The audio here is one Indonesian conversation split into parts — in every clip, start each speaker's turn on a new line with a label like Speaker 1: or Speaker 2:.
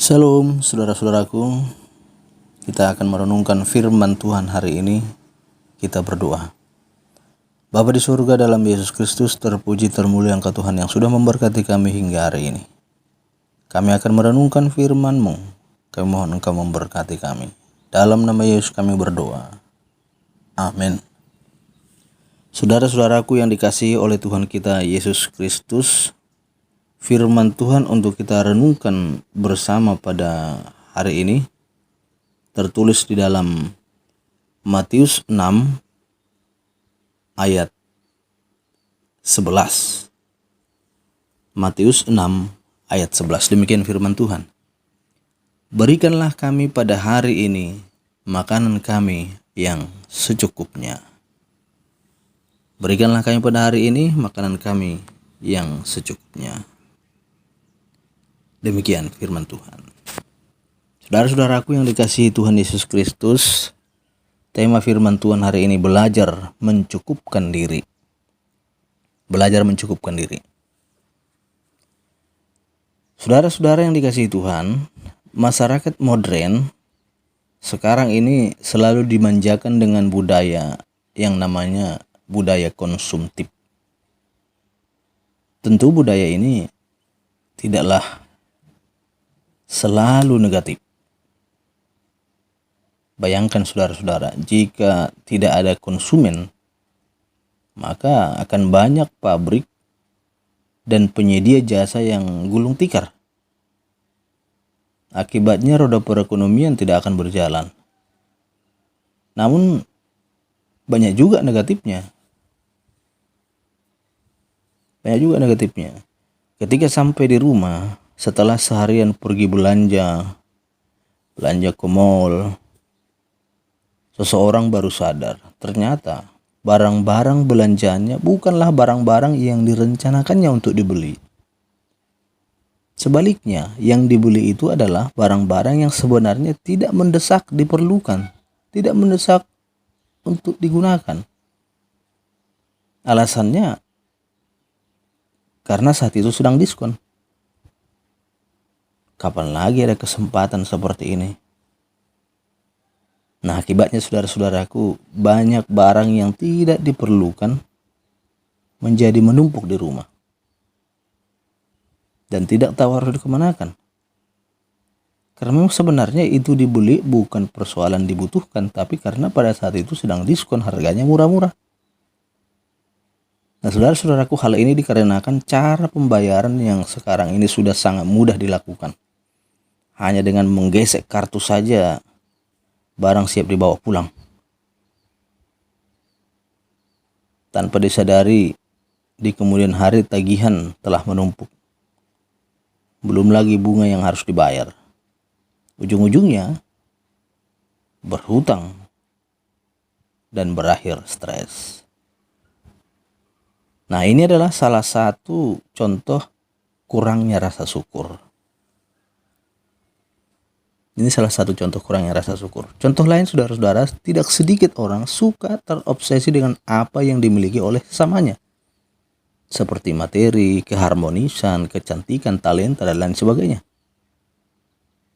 Speaker 1: Shalom saudara-saudaraku, kita akan merenungkan firman Tuhan hari ini. Kita berdoa. Bapa di surga, dalam Yesus Kristus, terpuji termulia Engkau Tuhan yang sudah memberkati kami hingga hari ini. Kami akan merenungkan firman-Mu. Kami mohon Engkau memberkati kami. Dalam nama Yesus kami berdoa. Amin. Saudara-saudaraku yang dikasihi oleh Tuhan kita Yesus Kristus, firman Tuhan untuk kita renungkan bersama pada hari ini tertulis di dalam Matius 6 ayat 11. Matius 6 ayat 11. Demikian firman Tuhan. Berikanlah kami pada hari ini makanan kami yang secukupnya. Berikanlah kami pada hari ini makanan kami yang secukupnya. Demikian firman Tuhan. Saudara-saudaraku yang dikasihi Tuhan Yesus Kristus, tema firman Tuhan hari ini belajar mencukupkan diri. Belajar mencukupkan diri. Saudara-saudara yang dikasihi Tuhan, masyarakat modern sekarang ini selalu dimanjakan dengan budaya yang namanya budaya konsumtif. Tentu budaya ini tidaklah selalu negatif. Bayangkan saudara-saudara, jika tidak ada konsumen, maka akan banyak pabrik dan penyedia jasa yang gulung tikar. Akibatnya roda perekonomian tidak akan berjalan. Namun banyak juga negatifnya. Ketika sampai di rumah, setelah seharian pergi belanja ke mall, seseorang baru sadar ternyata barang-barang belanjaannya bukanlah barang-barang yang direncanakannya untuk dibeli. Sebaliknya, yang dibeli itu adalah barang-barang yang sebenarnya tidak mendesak diperlukan, tidak mendesak untuk digunakan. Alasannya karena saat itu sedang diskon. Kapan lagi ada kesempatan seperti ini? Nah, akibatnya saudara-saudaraku, banyak barang yang tidak diperlukan menjadi menumpuk di rumah. Dan tidak tahu harus dikemanakan. Karena memang sebenarnya itu dibeli bukan persoalan dibutuhkan, tapi karena pada saat itu sedang diskon, harganya murah-murah. Nah, saudara-saudaraku, hal ini dikarenakan cara pembayaran yang sekarang ini sudah sangat mudah dilakukan. Hanya dengan menggesek kartu saja, barang siap dibawa pulang. Tanpa disadari, di kemudian hari tagihan telah menumpuk. Belum lagi bunga yang harus dibayar. Ujung-ujungnya berhutang dan berakhir stres. Nah, ini adalah salah satu contoh kurangnya rasa syukur. Ini salah satu contoh kurangnya rasa syukur. Contoh lain, saudara-saudara, tidak sedikit orang suka terobsesi dengan apa yang dimiliki oleh sesamanya. Seperti materi, keharmonisan, kecantikan, talenta, dan lain sebagainya.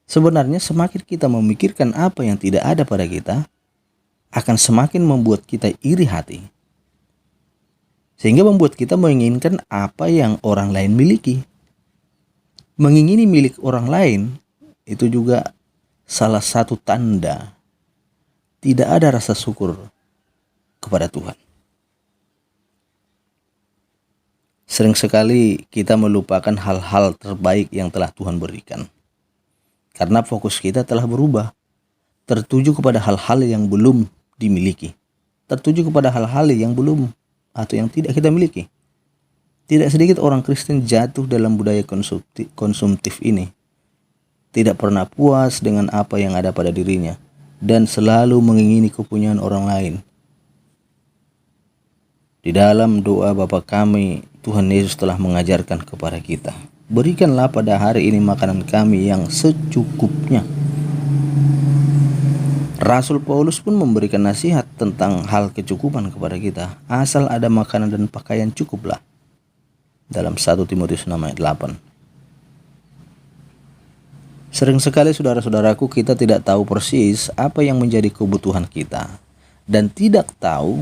Speaker 1: Sebenarnya semakin kita memikirkan apa yang tidak ada pada kita, akan semakin membuat kita iri hati. Sehingga membuat kita menginginkan apa yang orang lain miliki. Mengingini milik orang lain, itu juga salah satu tanda tidak ada rasa syukur kepada Tuhan. Sering sekali kita melupakan hal-hal terbaik yang telah Tuhan berikan. Karena fokus kita telah berubah, tertuju kepada hal-hal yang belum dimiliki, tertuju kepada hal-hal yang belum atau yang tidak kita miliki. Tidak sedikit orang Kristen jatuh dalam budaya konsumtif ini. Tidak pernah puas dengan apa yang ada pada dirinya dan selalu mengingini kepunyaan orang lain. Di dalam doa Bapa kami, Tuhan Yesus telah mengajarkan kepada kita, berikanlah pada hari ini makanan kami yang secukupnya. Rasul Paulus pun memberikan nasihat tentang hal kecukupan kepada kita. Asal ada makanan dan pakaian cukuplah. Dalam 1 Timotius 6 ayat 8. Sering sekali saudara-saudaraku kita tidak tahu persis apa yang menjadi kebutuhan kita dan tidak tahu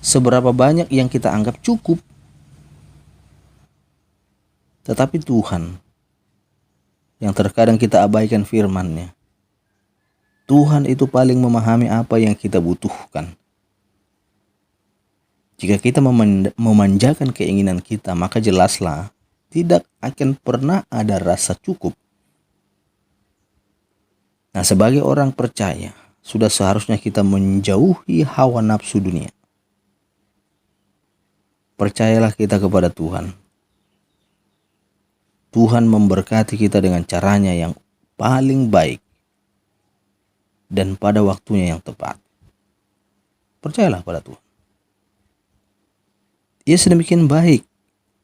Speaker 1: seberapa banyak yang kita anggap cukup. Tetapi Tuhan yang terkadang kita abaikan firman-Nya. Tuhan itu paling memahami apa yang kita butuhkan. Jika kita memanjakan keinginan kita, maka jelaslah tidak akan pernah ada rasa cukup. Nah, sebagai orang percaya, sudah seharusnya kita menjauhi hawa nafsu dunia. Percayalah kita kepada Tuhan. Tuhan memberkati kita dengan caranya yang paling baik dan pada waktunya yang tepat. Percayalah pada Tuhan. Ia sedemikian baik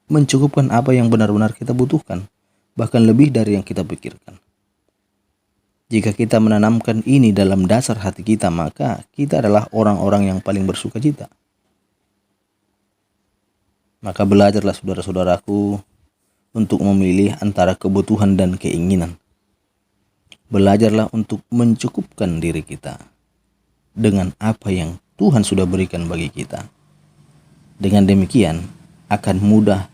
Speaker 1: mencukupkan apa yang benar-benar kita butuhkan, bahkan lebih dari yang kita pikirkan. Jika kita menanamkan ini dalam dasar hati kita, maka kita adalah orang-orang yang paling bersukacita. Maka belajarlah saudara-saudaraku untuk memilih antara kebutuhan dan keinginan. Belajarlah untuk mencukupkan diri kita dengan apa yang Tuhan sudah berikan bagi kita. Dengan demikian akan mudah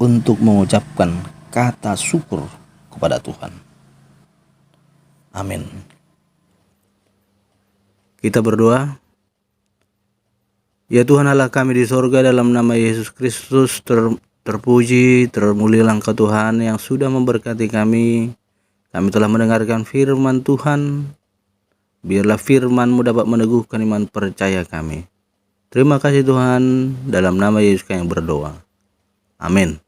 Speaker 1: untuk mengucapkan kata syukur kepada Tuhan. Amin. Kita berdoa. Ya Tuhan Allah kami di sorga, dalam nama Yesus Kristus terpuji, termulialah Engkau Tuhan yang sudah memberkati kami. Kami telah mendengarkan firman Tuhan. Biarlah firman-Mu dapat meneguhkan iman percaya kami. Terima kasih Tuhan, dalam nama Yesus kami berdoa. Amin.